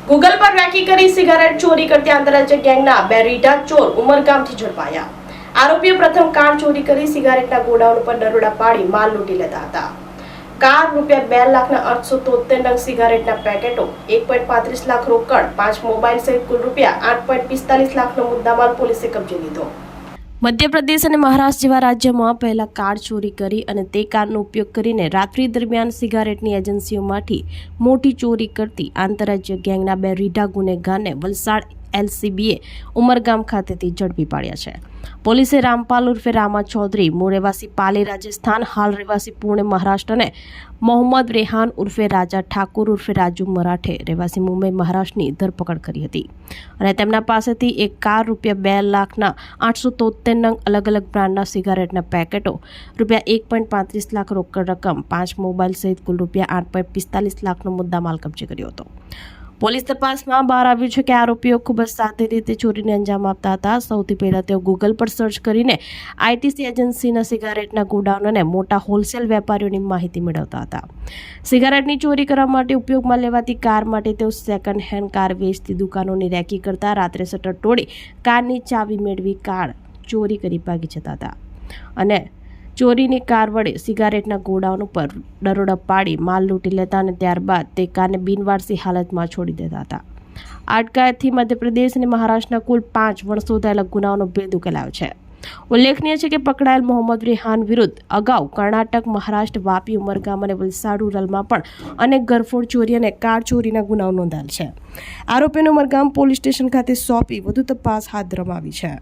Google પર recce કરી cigarette ચોરી કરતી આંતરરાજ્ય ગેંગના બે રીઢા ચોર ઉમરગામથી ઝડપાયા। આરોપીઓ પ્રથમ કાર ચોરી કરી સિગારેટના ગોડાઉન ઉપર દરોડા પાડી માલ લૂંટી લેતા હતા। કાર ₹2,02,873 નંગ સિગારેટના પેકેટો, 1.35 લાખ રોકડ, 5 મોબાઈલ સહિત કુલ ₹8.45 લાખનો મુદ્દામાલ પોલીસે કબજે લીધો। મધ્યપ્રદેશ અને મહારાષ્ટ્ર જેવા રાજ્યોમાં પહેલા કાર ચોરી કરી અને તે કારનો ઉપયોગ કરીને રાત્રિ દરમિયાન સિગારેટની એજન્સીઓમાંથી મોટી ચોરી કરતી આંતરરાજ્ય ગેંગના બે રીઢા ગુનેગારને વલસાડ એલસીબીએ ઉમરગામ ખાતેથી ઝડપી પાડ્યા છે। પોલીસે રામપાલ ઉર્ફે રામા ચૌધરી, મૂળ રહેવાસી પાલી રાજસ્થાન, હાલ રહેવાસી પુણે મહારાષ્ટ્ર, અને મોહમ્મદ રેહાન ઉર્ફે રાજા ઠાકુર ઉર્ફે રાજુ મરાઠે, રહેવાસી મુંબઈ મહારાષ્ટ્રની ધરપકડ કરી હતી અને તેમના પાસેથી એક કાર, ₹2,02,873 નંગ અલગ અલગ બ્રાન્ડના સિગારેટના પેકેટો, ₹1.35 લાખ રોકડ રકમ, 5 મોબાઈલ સહિત કુલ ₹8.45 લાખનો મુદ્દામાલ કબજે કર્યો હતો। પોલીસ તપાસમાં બહાર આવ્યું છે કે આરોપીઓ ખૂબ જ સાદી રીતે ચોરીને અંજામ આપતા હતા। સૌથી પહેલા તેઓ ગૂગલ પર સર્ચ કરીને આઈટીસી એજન્સીના સિગારેટના ગોડાઉન અને મોટા હોલસેલ વેપારીઓની માહિતી મેળવતા હતા। સિગારેટની ચોરી કરવા માટે ઉપયોગમાં લેવાતી કાર માટે તેઓ સેકન્ડ હેન્ડ કાર વેચતી દુકાનોની રેકી કરતા રાત્રે શટર તોડી કારની ચાવી મેળવી કાર ચોરી કરી ભાગી જતા હતા અને ચોરીની કાર વડે સિગારેટના ગોડાઉન ઉપર દરોડા પાડી માલ લૂંટી લેતા અને ત્યારબાદ તે કારને બિનવારસી હાલતમાં છોડી દેતા હતા। આ અટકાયતથી મધ્યપ્રદેશ અને મહારાષ્ટ્રના કુલ 5 વણશોધાયેલા ગુનાઓનો ભેદ ઉકેલાયો છે। ઉલ્લેખનીય છે કે પકડાયેલ મોહમ્મદ રેહાન વિરુદ્ધ અગાઉ કર્ણાટક, મહારાષ્ટ્ર, વાપી, ઉમરગામ અને વલસાડ રૂરલમાં પણ અનેક ઘરફોડ ચોરી અને કાર ચોરીના ગુનાઓ નોંધાયેલ છે। આરોપીને ઉમરગામ પોલીસ સ્ટેશન ખાતે સોંપી વધુ તપાસ હાથ ધરવામાં આવી છે।